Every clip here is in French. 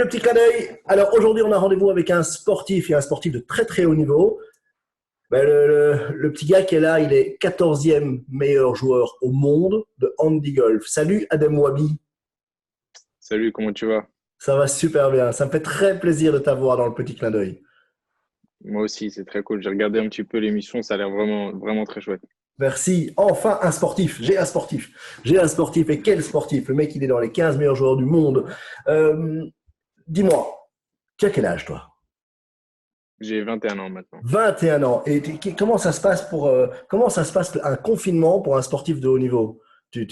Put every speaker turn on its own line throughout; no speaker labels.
le petit clin d'œil. Alors aujourd'hui, on a rendez-vous avec un sportif et un sportif de très très haut niveau. Le petit gars qui est là, il est 14e meilleur joueur au monde de handi golf. Salut Adem Wabi,
Salut, comment tu vas?
ça va super bien. Ça me fait très plaisir de t'avoir dans le petit clin d'œil.
Moi aussi, c'est très cool. J'ai regardé un petit peu l'émission, ça a l'air vraiment, vraiment très chouette.
Merci. Enfin, un sportif. J'ai un sportif. J'ai un sportif. Et quel sportif? Le mec, il est dans les 15 meilleurs joueurs du monde. Euh, Dis-moi, tu as quel âge toi?
J'ai 21 ans maintenant.
21 ans. Et comment ça se passe comment ça se passe un confinement pour un sportif de haut niveau? Tu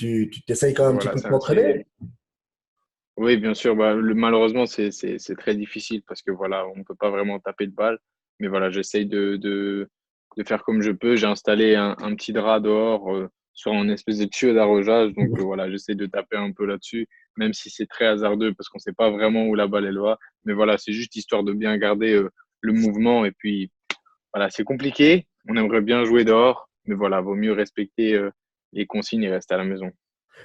t'essayes quand même un petit
Voilà,
peu de t'entraîner?
Oui, bien sûr. Bah, malheureusement, c'est très difficile parce que voilà, on ne peut pas vraiment taper de balle. Mais voilà, j'essaye de faire comme je peux. J'ai installé un petit drap dehors sur un espèce de tuyau d'arrosage. Donc voilà, j'essaie de taper un peu là-dessus, même si c'est très hasardeux parce qu'on ne sait pas vraiment où la balle elle va. Mais voilà, c'est juste histoire de bien garder le mouvement. Et puis voilà, c'est compliqué. On aimerait bien jouer dehors, mais voilà, vaut mieux respecter les consignes et rester à la maison.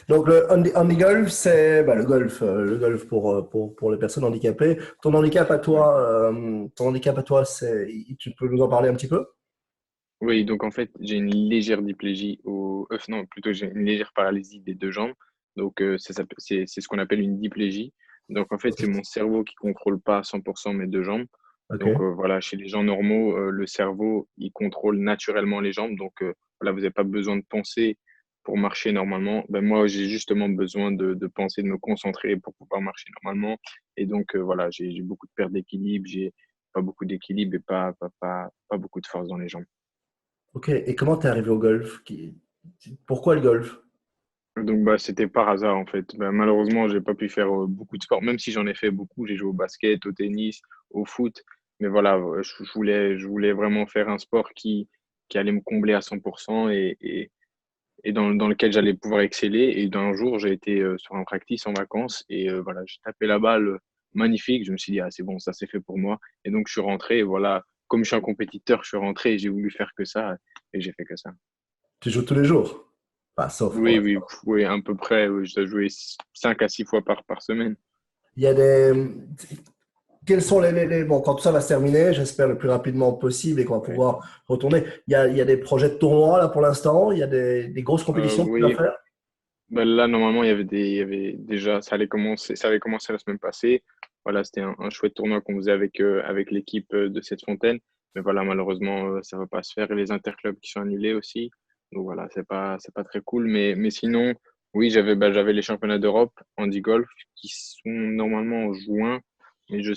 Donc le handi golf, c'est le golf pour les personnes handicapées.
Ouais.
Ton handicap à toi, tu peux nous en parler un petit peu?
Oui, donc en fait, j'ai une légère diplégie non, plutôt j'ai une légère paralysie des deux jambes. Donc c'est ce qu'on appelle une diplégie. Donc en fait, c'est mon cerveau qui contrôle pas à 100% mes deux jambes. Donc
Ok.
voilà, chez les gens normaux, le cerveau, il contrôle naturellement les jambes. Donc voilà, vous n'avez pas besoin de penser pour marcher normalement. Ben, moi, j'ai justement besoin de penser, de me concentrer pour pouvoir marcher normalement. Et donc voilà, j'ai beaucoup de perte d'équilibre, j'ai pas beaucoup d'équilibre et pas beaucoup de force dans les jambes.
Ok. Et comment t'es arrivé au golf? Pourquoi le golf?
Donc bah c'était par hasard en fait. Bah, malheureusement, j'ai pas pu faire beaucoup de sport, même si j'en ai fait beaucoup. J'ai joué au basket, au tennis, au foot. Mais voilà, je voulais vraiment faire un sport qui allait me combler à 100% et dans lequel j'allais pouvoir exceller. Et d'un jour, j'ai été sur un practice en vacances et voilà, j'ai tapé la balle magnifique. Je me suis dit, ah c'est bon, ça c'est fait pour moi. Et donc je suis rentré et voilà, comme je suis un compétiteur, je suis rentré et j'ai voulu faire que ça et j'ai fait que ça.
Tu joues tous les jours? Pas sauf pour
Oui, oui,
l'instant.
oui, à peu près. Oui, je dois jouer 5 à 6 fois par semaine.
Il y a des, Quels sont Bon, quand tout ça va se terminer, j'espère le plus rapidement possible et qu'on va
Ouais.
pouvoir retourner. Il y a des projets de tournoi là pour l'instant. Il y a des grosses compétitions que tu vas
Oui,
faire.
ben là, normalement, il y avait déjà, ça avait commencé la semaine passée. Voilà, c'était un chouette tournoi qu'on faisait avec l'équipe de cette fontaine. Mais voilà, malheureusement, ça va pas se faire. Et les interclubs qui sont annulés aussi. Donc voilà, c'est pas très cool. Mais sinon, oui, j'avais les championnats d'Europe handi-golf qui sont normalement en juin. Mais je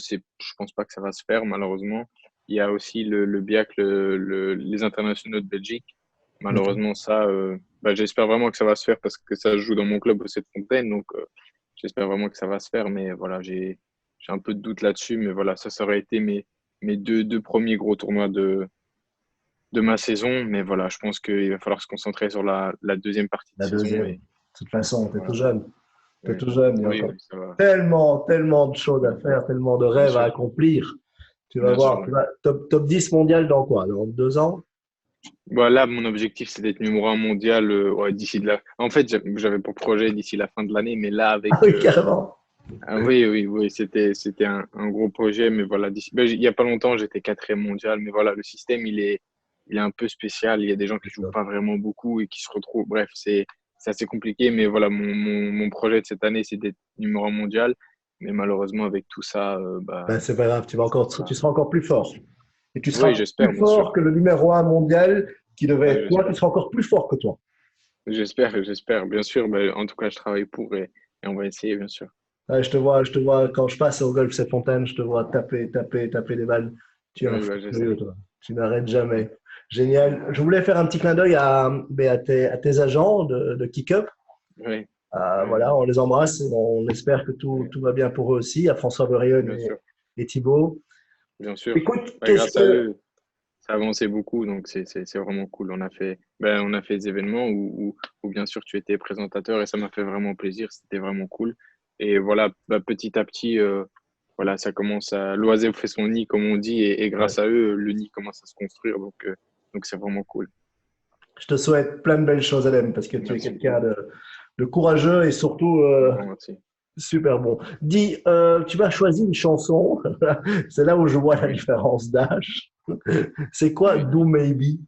pense pas que ça va se faire, malheureusement. Il y a aussi le BIAC, les internationaux de Belgique.
Ok.
Malheureusement, ça, bah, j'espère vraiment que ça va se faire parce que ça se joue dans mon club au Cette Fontaine. Donc, j'espère vraiment que ça va se faire. Mais voilà, j'ai un peu de doute là-dessus. Mais voilà, ça aurait été mes deux premiers gros tournois de ma saison. Mais voilà, je pense qu'il va falloir se concentrer sur la deuxième partie de
La
saison.
deuxième. De
Et
toute façon, tu es tout
voilà.
jeune. Tu es
Oui,
tout jeune. Il y a
oui,
encore
oui, ça va.
tellement de choses à
Oui,
faire, tellement de
bien
rêves à
sûr.
accomplir. Tu vas
Bien sûr.
voir.
Oui.
Top 10 mondial dans quoi? Dans 2 ans?
Bah, là, mon objectif, c'est d'être numéro un mondial ouais, d'ici de la. En fait, j'avais pour projet d'ici la fin de l'année, mais là,
Ah
avec,
oui, carrément.
ah oui, oui, oui, c'était un gros projet, mais voilà, ben, il y a pas longtemps, j'étais quatrième mondial, mais voilà, le système, il est un peu spécial. Il y a des gens qui jouent pas vraiment beaucoup et qui se retrouvent. Bref, c'est assez compliqué, mais voilà, mon projet de cette année, c'est d'être numéro un mondial, mais malheureusement, avec tout ça,
Ben,
bah,
c'est pas grave,
c'est pas.
tu seras encore plus fort. Et tu
Oui,
seras
j'espère,
plus
bien sûr.
fort que le numéro un mondial qui devait
Oui,
être toi, qui
j'espère.
sera encore plus fort que toi.
J'espère, bien sûr. Ben, en tout cas, je travaille pour et on va essayer, bien sûr.
Ouais, je te vois quand je passe au golf cette fontaine, je te vois taper des balles. Tu es un
Oui,
fou
ben,
furieux,
j'essaie.
toi. Tu n'arrêtes jamais. Génial. Je voulais faire un petit clin d'œil à tes agents de Kick-Up.
Oui, oui,
Voilà, on les embrasse et on espère que
oui,
tout va bien pour eux aussi, à François Berrieux
bien sûr,
et Thibaut.
bien sûr.
Écoute,
Ben, grâce à eux, ça a avancé beaucoup, donc c'est vraiment cool. On a fait des événements où bien sûr tu étais présentateur et ça m'a fait vraiment plaisir, c'était vraiment cool. Et voilà, bah, petit à petit, voilà, l'oiseau fait son nid, comme on dit, et
ouais,
grâce à eux, le nid commence à se construire, donc c'est vraiment cool.
je te souhaite plein de belles choses, Adem, parce que tu es
Merci,
quelqu'un de courageux et surtout
un grand merci.
Super bon. Dis, tu m'as choisi une chanson. C'est là où je vois la
Oui.
différence d'âge. C'est quoi Do Maybe?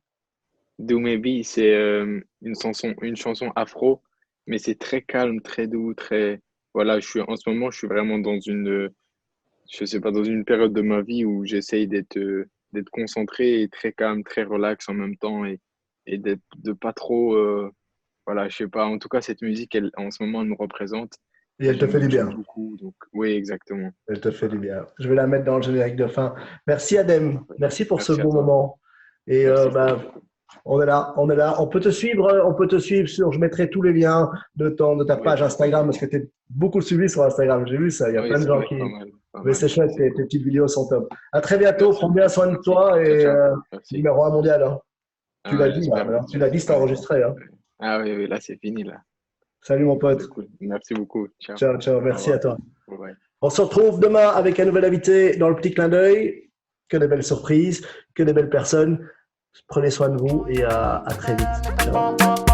Do Maybe, c'est une chanson afro, mais c'est très calme, très doux, très. Voilà, en ce moment, je suis vraiment dans je sais pas, dans une période de ma vie où j'essaye d'être concentré et très calme, très relax en même temps et de pas trop, voilà, je sais pas. En tout cas, cette musique, en ce moment, elle me représente
Et
et
elle te fait du
j'aime
bien.
beaucoup. Donc, oui, exactement.
Elle te fait du bien. Je vais la mettre dans le générique de fin. Merci Adem.
Parfait.
Merci pour ce
Merci à
beau
toi.
moment. Et
Merci, c'était
bah,
trop cool.
on est là, on est là. On peut te suivre sur, je mettrai tous les liens de ta
Oui,
page Instagram parce que tu es beaucoup suivi sur Instagram. J'ai vu ça. Il y a
oui,
plein de
c'est
gens
vrai,
qui.
pas
Mais
mal.
c'est chouette,
C'est
tes
cool.
petites vidéos sont top. À très bientôt.
Merci,
Prends bien soin de
merci.
toi
Ciao,
et
ciao. Merci.
numéro un mondial. Hein. Tu
Ah,
l'as dit, là.
j'espère.
Maintenant, tu l'as dit, c'est
Ouais.
enregistré. Hein.
Ah oui, oui, là, c'est fini, là.
Salut mon
C'est
pote.
cool. Merci beaucoup. Ciao.
Ciao, ciao.
Au
Merci à
revoir.
toi.
Bye bye.
On se retrouve demain avec un nouvel invité dans le petit clin d'œil. Que des belles surprises, que des belles personnes. Prenez soin de vous et à très vite. Ciao.